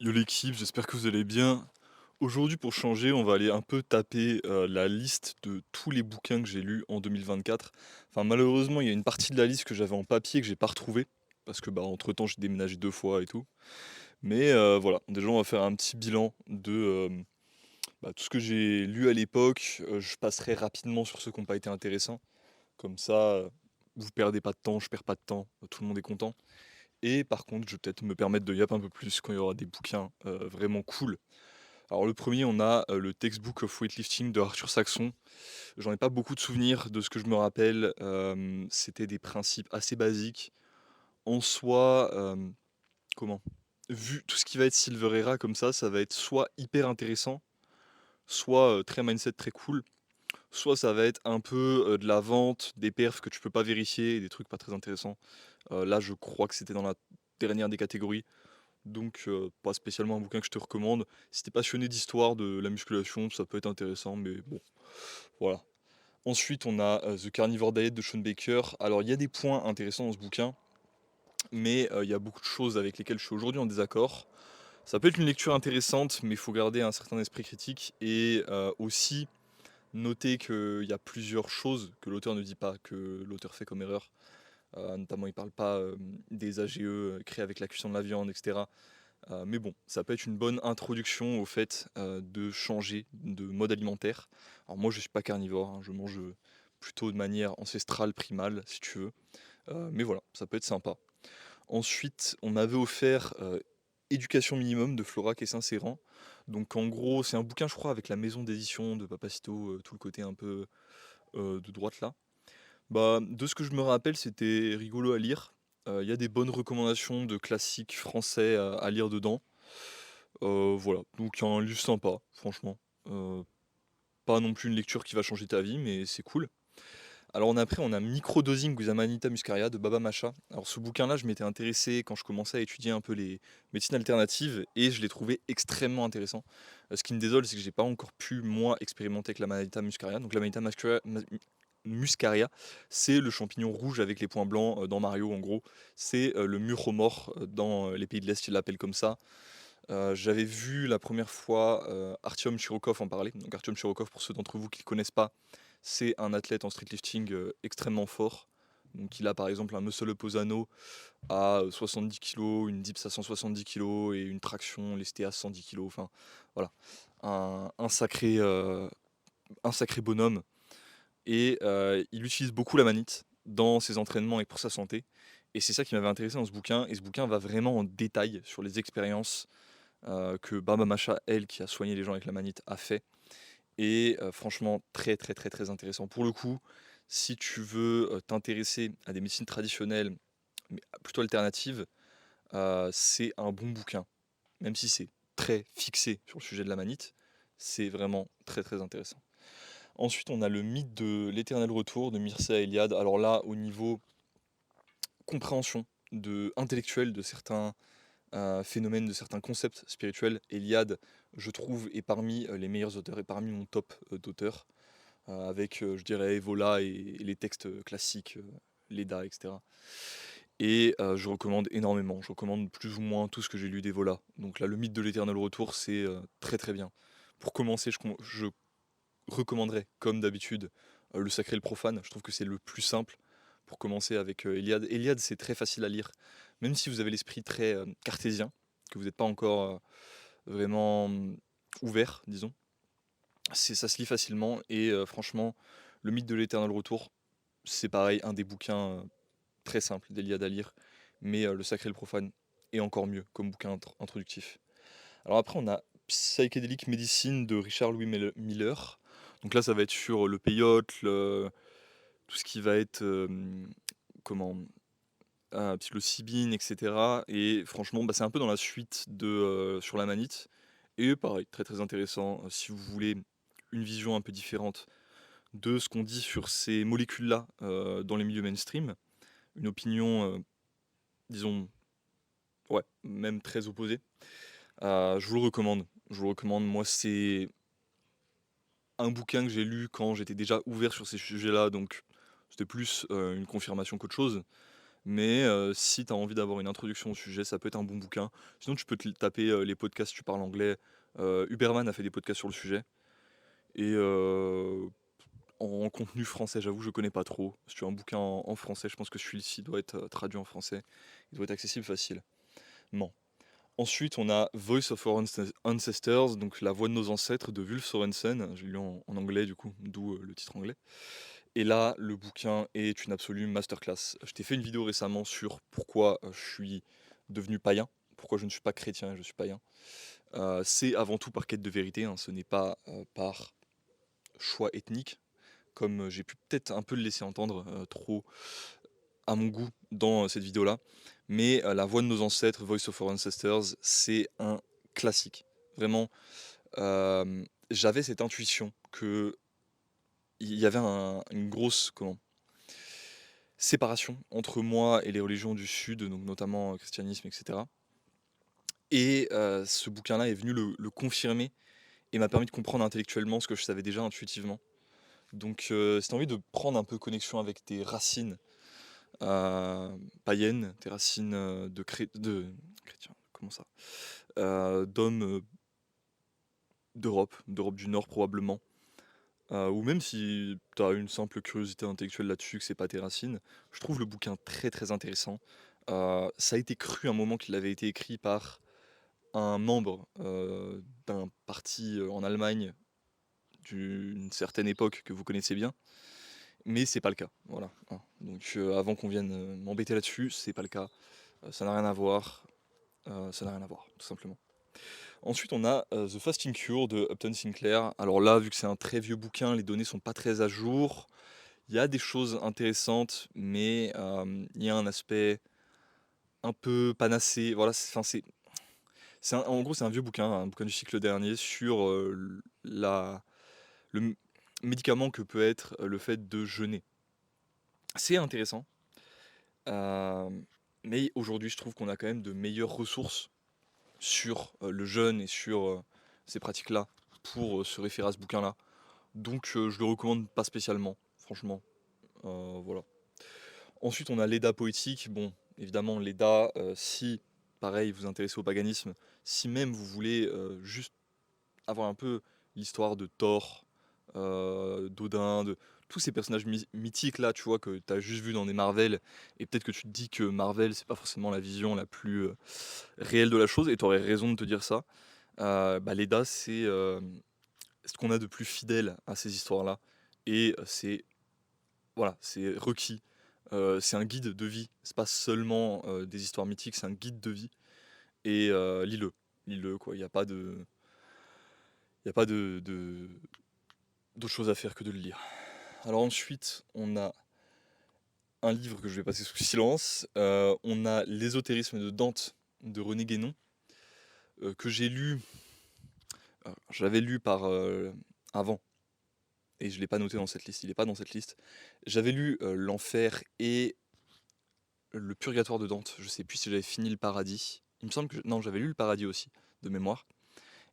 Yo l'équipe, j'espère que vous allez bien. Aujourd'hui, pour changer, on va aller un peu taper la liste de tous les bouquins que j'ai lus en 2024. Enfin, malheureusement, il y a une partie de la liste que j'avais en papier que j'ai pas retrouvée parce que bah entre-temps, j'ai déménagé 2 fois et tout. Mais voilà, déjà, on va faire un petit bilan de tout ce que j'ai lu à l'époque. Je passerai rapidement sur ceux qui n'ont pas été intéressants. Comme ça, vous perdez pas de temps, je perds pas de temps, tout le monde est content. Et par contre, je vais peut-être me permettre de yap un peu plus quand il y aura des bouquins vraiment cool. Alors le premier, on a le Textbook of Weightlifting de Arthur Saxon. J'en ai pas beaucoup de souvenirs de ce que je me rappelle. C'était des principes assez basiques. En soi, comment? Vu tout ce qui va être Silverera comme ça va être soit hyper intéressant, soit très mindset, très cool, soit ça va être un peu de la vente, des perfs que tu peux pas vérifier, et des trucs pas très intéressants. Là, je crois que c'était dans la dernière des catégories. Donc, pas spécialement un bouquin que je te recommande. Si t'es passionné d'histoire, de la musculation, ça peut être intéressant, mais bon, voilà. Ensuite, on a The Carnivore Diet de Sean Baker. Alors, il y a des points intéressants dans ce bouquin, mais il y a beaucoup de choses avec lesquelles je suis aujourd'hui en désaccord. Ça peut être une lecture intéressante, mais il faut garder un certain esprit critique et aussi noter qu'il y a plusieurs choses que l'auteur ne dit pas, que l'auteur fait comme erreur. Notamment, il parle pas des AGE créés avec la cuisson de la viande, etc. Mais bon, ça peut être une bonne introduction au fait de changer de mode alimentaire. Alors moi, je suis pas carnivore, hein, je mange plutôt de manière ancestrale, primale, si tu veux. Mais voilà, ça peut être sympa. Ensuite, on m'avait offert Éducation minimum de Flora Quessin-Serran. Donc en gros, c'est un bouquin, je crois, avec la maison d'édition de Papacito, tout le côté un peu de droite là. Bah, de ce que je me rappelle, c'était rigolo à lire. Il y a des bonnes recommandations de classiques français à lire dedans. Voilà, donc un livre sympa, franchement. Heu, Pas non plus une lecture qui va changer ta vie, mais c'est cool. Alors on a Microdosing with Amanita muscaria de Baba Macha. Alors ce bouquin-là, je m'étais intéressé quand je commençais à étudier un peu les médecines alternatives et je l'ai trouvé extrêmement intéressant. Ce qui me désole, c'est que j'ai pas encore pu, moi, expérimenter avec l'Amanita muscaria. Donc l'Amanita muscaria, c'est le champignon rouge avec les points blancs, dans Mario, en gros. C'est, le muromore, dans, les pays de l'Est, ils l'appellent comme ça. J'avais vu la première fois Artyom Chirokov en parler. Donc Artyom Chirokov, pour ceux d'entre vous qui ne le connaissent pas, c'est un athlète en streetlifting extrêmement fort. Donc il a par exemple un muscle up aux anneaux à 70 kg, une dips à 170 kg et une traction lestée à 110 kg. Enfin voilà, un sacré bonhomme. Et il utilise beaucoup la manite dans ses entraînements et pour sa santé. Et c'est ça qui m'avait intéressé dans ce bouquin. Et ce bouquin va vraiment en détail sur les expériences que Baba Macha, elle, qui a soigné les gens avec la manite, a fait. Et franchement, très très très très intéressant. Pour le coup, si tu veux t'intéresser à des médecines traditionnelles, mais plutôt alternatives, c'est un bon bouquin. Même si c'est très fixé sur le sujet de la manite, c'est vraiment très très intéressant. Ensuite, on a le mythe de l'éternel retour de Mircea Eliade. Alors là, au niveau compréhension intellectuelle de certains phénomène de certains concepts spirituels. Eliade, je trouve, est parmi les meilleurs auteurs et parmi mon top d'auteurs, avec, je dirais, Evola et les textes classiques, Leda, etc. Et je recommande énormément. Je recommande plus ou moins tout ce que j'ai lu d'Evola. Donc là, le mythe de l'éternel retour, c'est très très bien. Pour commencer, je recommanderais, comme d'habitude, le sacré et le profane. Je trouve que c'est le plus simple pour commencer avec Eliade. Eliade, c'est très facile à lire, même si vous avez l'esprit très cartésien, que vous n'êtes pas encore vraiment ouvert, disons. Ça se lit facilement et franchement, le mythe de l'éternel retour, c'est pareil, un des bouquins très simples d'Eliade à lire, mais le sacré et le profane est encore mieux comme bouquin introductif. Alors après, on a Psychedelic Medicine de Richard Louis Miller. Donc là, ça va être sur le peyote, tout ce qui va être comment psilocybine, etc. Et franchement, bah, c'est un peu dans la suite de sur la manite. Et pareil, très très intéressant. Si vous voulez une vision un peu différente de ce qu'on dit sur ces molécules-là dans les milieux mainstream, une opinion, disons, ouais, même très opposée, je vous le recommande. Je vous le recommande. Moi, c'est un bouquin que j'ai lu quand j'étais déjà ouvert sur ces sujets-là, donc c'était plus une confirmation qu'autre chose. Mais si tu as envie d'avoir une introduction au sujet, ça peut être un bon bouquin. Sinon, tu peux te taper les podcasts, tu parles anglais. Huberman a fait des podcasts sur le sujet. Et en contenu français, j'avoue, je connais pas trop. Si tu as un bouquin en français, je pense que celui-ci doit être traduit en français. Il doit être accessible facile. Non. Ensuite, on a Voice of Our Ancestors, donc La voix de nos ancêtres de Wulf Sorensen. Je l'ai lu en anglais, du coup, d'où le titre anglais. Et là, le bouquin est une absolue masterclass. Je t'ai fait une vidéo récemment sur pourquoi je suis devenu païen, pourquoi je ne suis pas chrétien et je suis païen. C'est avant tout par quête de vérité, hein, ce n'est pas par choix ethnique, comme j'ai pu peut-être un peu le laisser entendre trop à mon goût dans cette vidéo-là. Mais La voix de nos ancêtres, Voice of Our Ancestors, c'est un classique. Vraiment, j'avais cette intuition que il y avait une grosse séparation entre moi et les religions du Sud, donc notamment christianisme, etc. Et ce bouquin-là est venu le confirmer et m'a permis de comprendre intellectuellement ce que je savais déjà intuitivement. Donc si tu as envie de prendre un peu connexion avec tes racines païennes, tes racines de chrétiens, comment ça d'hommes d'Europe du Nord probablement, ou même si tu as une simple curiosité intellectuelle là-dessus, que c'est pas tes racines, je trouve le bouquin très très intéressant. Ça a été cru un moment qu'il avait été écrit par un membre d'un parti en Allemagne d'une certaine époque que vous connaissez bien, mais c'est pas le cas. Voilà, hein. Donc avant qu'on vienne m'embêter là-dessus, c'est pas le cas. Ça n'a rien à voir. Ça n'a rien à voir, tout simplement. Ensuite, on a The Fasting Cure de Upton Sinclair. Alors là, vu que c'est un très vieux bouquin, les données sont pas très à jour. Il y a des choses intéressantes, mais il y a un aspect un peu panacé. Voilà, en gros, c'est un vieux bouquin, un bouquin du cycle dernier sur le médicament que peut être le fait de jeûner. C'est intéressant, euh, mais aujourd'hui, je trouve qu'on a quand même de meilleures ressources sur le jeûne et sur ces pratiques-là pour se référer à ce bouquin-là. Donc je le recommande pas spécialement, franchement. Voilà. Ensuite, on a l'Eda poétique. Bon, évidemment, l'Eda, si, pareil, vous intéressez au paganisme, si même vous voulez juste avoir un peu l'histoire de Thor, d'Odin, de tous ces personnages mythiques là, tu vois, que tu as juste vu dans des Marvel, et peut-être que tu te dis que Marvel, c'est pas forcément la vision la plus réelle de la chose, et tu aurais raison de te dire ça. Bah, l'Eda, c'est ce qu'on a de plus fidèle à ces histoires-là, et c'est voilà, c'est requis. C'est un guide de vie. C'est pas seulement des histoires mythiques, c'est un guide de vie. Et lis-le, lis-le quoi. Il n'y a pas d'autre chose à faire que de le lire. Alors ensuite, on a un livre que je vais passer sous silence. On a L'ésotérisme de Dante de René Guénon, que j'ai lu. Je l'avais lu par avant et je l'ai pas noté dans cette liste. Il n'est pas dans cette liste. J'avais lu L'Enfer et le Purgatoire de Dante. Je sais plus si j'avais fini le Paradis. Il me semble que non, j'avais lu le Paradis aussi de mémoire.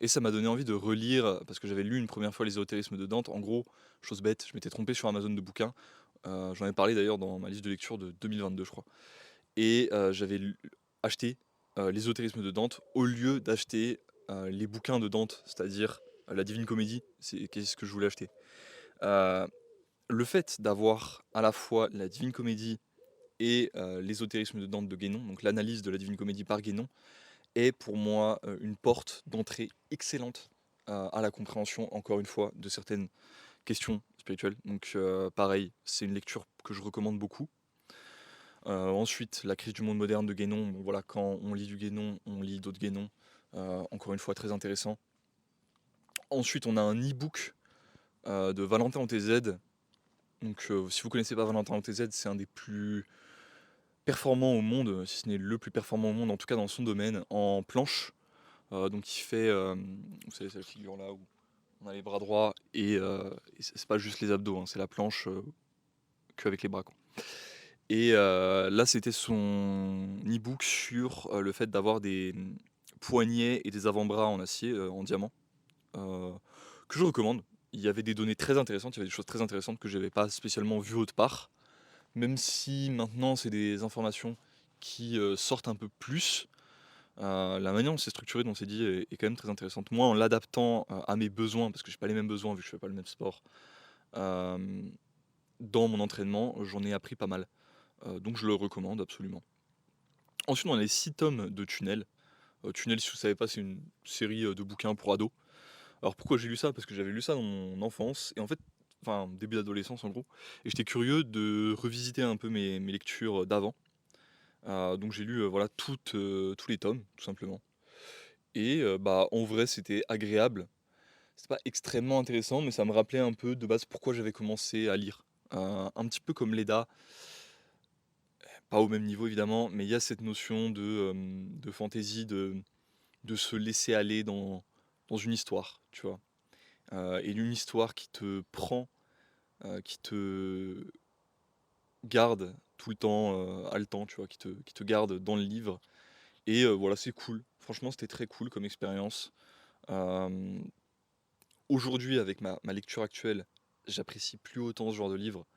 Et ça m'a donné envie de relire parce que j'avais lu une première fois l'ésotérisme de Dante. En gros, chose bête, je m'étais trompé sur Amazon de bouquins. J'en ai parlé d'ailleurs dans ma liste de lecture de 2022, je crois. Et j'avais acheté l'ésotérisme de Dante au lieu d'acheter les bouquins de Dante, c'est-à-dire la Divine Comédie. C'est qu'est-ce que je voulais acheter. Euh, le fait d'avoir à la fois la Divine Comédie et l'ésotérisme de Dante de Guénon, donc l'analyse de la Divine Comédie par Guénon, est pour moi une porte d'entrée excellente à la compréhension, encore une fois, de certaines questions spirituelles. Donc pareil, c'est une lecture que je recommande beaucoup. Ensuite, La crise du monde moderne de Guénon. Bon, voilà, quand on lit du Guénon, on lit d'autres Guénon. Encore une fois, très intéressant. Ensuite, on a un e-book de Valentin OTZ. Donc, si vous connaissez pas Valentin OTZ, c'est un des plus performants au monde, si ce n'est le plus performant au monde, en tout cas dans son domaine, en planche. Donc, il fait, vous savez, cette figure là où on a les bras droits et c'est pas juste les abdos, hein, c'est la planche qu'avec les bras, quoi. Et là, c'était son e-book sur le fait d'avoir des poignets et des avant-bras en acier, en diamant, euh, que je recommande. Il y avait des données très intéressantes, il y avait des choses très intéressantes que je n'avais pas spécialement vues autre part. même si maintenant c'est des informations qui, sortent un peu plus, la manière dont c'est structuré, dont c'est dit est quand même très intéressante. Moi, en l'adaptant, à mes besoins, parce que j'ai pas les mêmes besoins vu que je fais pas le même sport, hem, dans mon entraînement, j'en ai appris pas mal, donc je le recommande absolument. Ensuite, on a les 6 tomes de Tunnel. Tunnel, si vous savez pas, c'est une série, de bouquins pour ados. Alors pourquoi j'ai lu ça? Parce que j'avais lu ça dans mon enfance et en fait enfin début d'adolescence en gros et j'étais curieux de revisiter un peu mes lectures, d'avant. Donc j'ai lu, voilà tous les tomes, tout simplement et bah, en vrai c'était agréable. C'était pas extrêmement intéressant, mais ça me rappelait un peu de base pourquoi j'avais commencé à lire. Un petit peu comme Leda, pas au même niveau évidemment, mais il y a cette notion de fantaisie, de se laisser aller dans une histoire, tu vois? Et une histoire qui te prend, qui te garde tout le temps, haletant, tu vois? Qui te garde dans le livre et voilà, c'est cool. Franchement, c'était très cool comme expérience. Hem, Aujourd'hui, avec ma lecture actuelle, j'apprécie plus autant ce genre de livre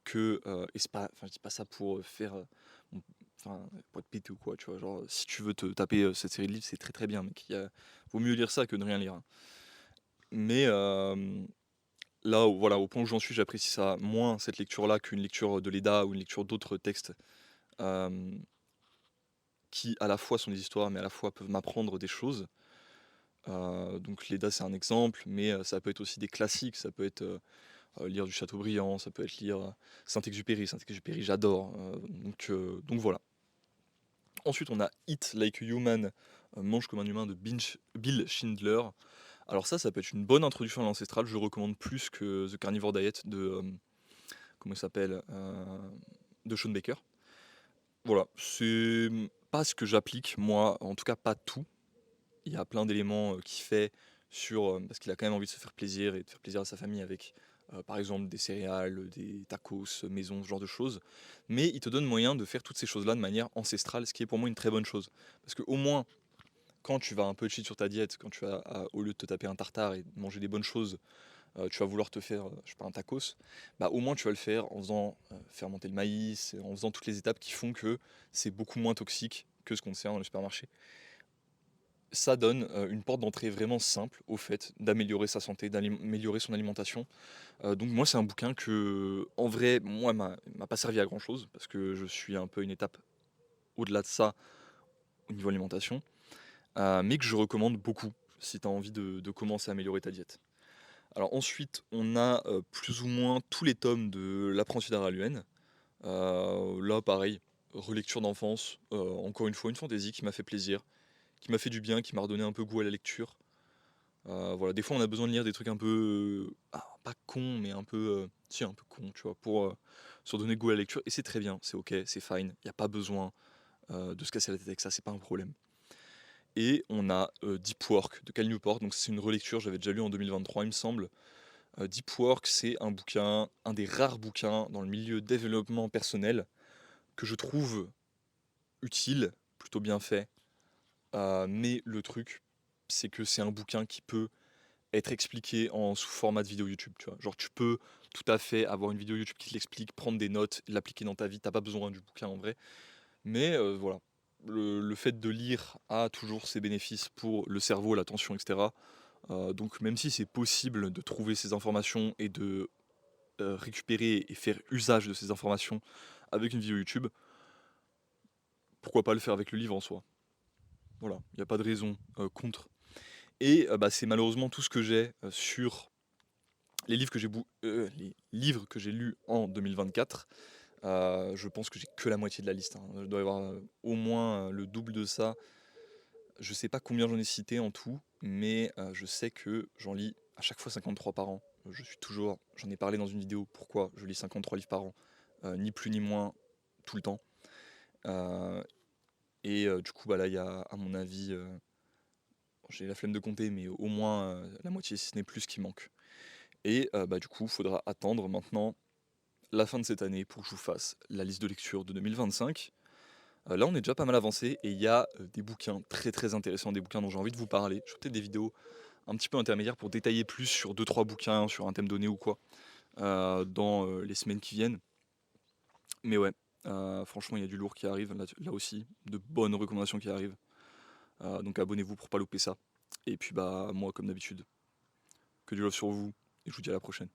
que, et c'est pas enfin, je dis pas ça pour, faire, mon enfin, pour être pété ou quoi, tu vois? Genre, si tu veux te taper, cette série de livres, c'est très, très bien, mec. Vaut mieux lire ça que de rien lire, hein. Mais là, voilà, au point où j'en suis, j'apprécie ça moins cette lecture-là qu'une lecture de Leda ou une lecture d'autres textes, hem, qui à la fois sont des histoires, mais à la fois peuvent m'apprendre des choses. Donc Leda, c'est un exemple, mais ça peut être aussi des classiques, ça peut être, lire du Chateaubriand, ça peut être lire, Saint-Exupéry. Saint-Exupéry, j'adore, donc voilà. Ensuite, on a Eat Like a Human, Mange comme un humain de Bill Schindler. Alors ça peut être une bonne introduction à l'ancestral, je recommande plus que The Carnivore Diet de, comment il s'appelle? De Shawn Baker. Voilà, c'est, pas ce que j'applique moi, en tout cas pas tout. Il y a plein d'éléments, qu'il fait sur, parce qu'il a quand même envie de se faire plaisir et de faire plaisir à sa famille avec, par exemple des céréales, des tacos, maison, ce genre de choses. Mais il te donne moyen de faire toutes ces choses-là de manière ancestrale, ce qui est pour moi une très bonne chose. Parce qu'au moins, quand tu vas un peu cheat sur ta diète, quand tu vas au lieu de te taper un tartare et de manger des bonnes choses, tu vas vouloir te faire, je sais pas, un tacos, bah, au moins tu vas le faire en faisant, fermenter le maïs, et en faisant toutes les étapes qui font que c'est beaucoup moins toxique que ce qu'on te sert dans le supermarché. Ça donne, une porte d'entrée vraiment simple au fait d'améliorer sa santé, d'améliorer son alimentation. Donc moi, c'est un bouquin que, en vrai, moi, m'a pas servi à grand chose parce que je suis un peu une étape au-delà de ça, au niveau alimentation, mais que je recommande beaucoup si tu as envie de commencer à améliorer ta diète. Alors ensuite, on a, plus ou moins tous les tomes de L'Apprenti d'Araluen. Là pareil, relecture d'enfance, encore une fois une fantaisie qui m'a fait plaisir, qui m'a fait du bien, qui m'a redonné un peu goût à la lecture. Voilà, des fois on a besoin de lire des trucs un peu, pas cons, mais un peu, si un peu cons, tu vois? Pour, se redonner goût à la lecture et c'est très bien, c'est OK, c'est fine. Il y a pas besoin, de se casser la tête avec ça, c'est pas un problème. Et on a, Deep Work de Cal Newport, donc c'est une relecture, j'avais déjà lu en 2023 il me semble. Deep Work, c'est un bouquin, un des rares bouquins dans le milieu développement personnel que je trouve utile, plutôt bien fait. Mais le truc, c'est que c'est un bouquin qui peut être expliqué en sous format de vidéo YouTube, tu vois? Genre tu peux tout à fait avoir une vidéo YouTube qui te l'explique, prendre des notes, l'appliquer dans ta vie, t'as pas besoin du bouquin en vrai. Mais voilà, le fait de lire a toujours ses bénéfices pour le cerveau, l'attention et cetera. Donc même si c'est possible de trouver ces informations et de récupérer et faire usage de ces informations avec une vidéo YouTube, pourquoi pas le faire avec le livre en soi? Voilà, il y a pas de raison, contre. Et bah, c'est malheureusement tout ce que j'ai, sur les livres que j'ai lus en 2024. Je pense que j'ai que la moitié de la liste, hein. Je dois y avoir, au moins, le double de ça. Je sais pas combien j'en ai cité en tout, mais je sais que j'en lis à chaque fois 53 par an. J'en ai parlé dans une vidéo, pourquoi je lis 53 livres par an, ni plus ni moins, tout le temps. Heu et du coup, bah, là, il y a à mon avis, j'ai la flemme de compter, mais au moins, la moitié, si ce n'est plus, qui manque. Et bah, du coup, il faudra attendre maintenant la fin de cette année pour que je vous fasse la liste de lecture de 2025. Là, on est déjà pas mal avancé et il y a, des bouquins très, très intéressants, des bouquins dont j'ai envie de vous parler. Je ferai peut-être des vidéos un petit peu intermédiaires pour détailler plus sur deux trois bouquins, sur un thème donné ou quoi, dans, les semaines qui viennent. Mais ouais, franchement, il y a du lourd qui arrive, là aussi, de bonnes recommandations qui arrivent. Donc abonnez-vous pour pas louper ça. Et puis bah moi, comme d'habitude, que du love sur vous, et je vous dis à la prochaine.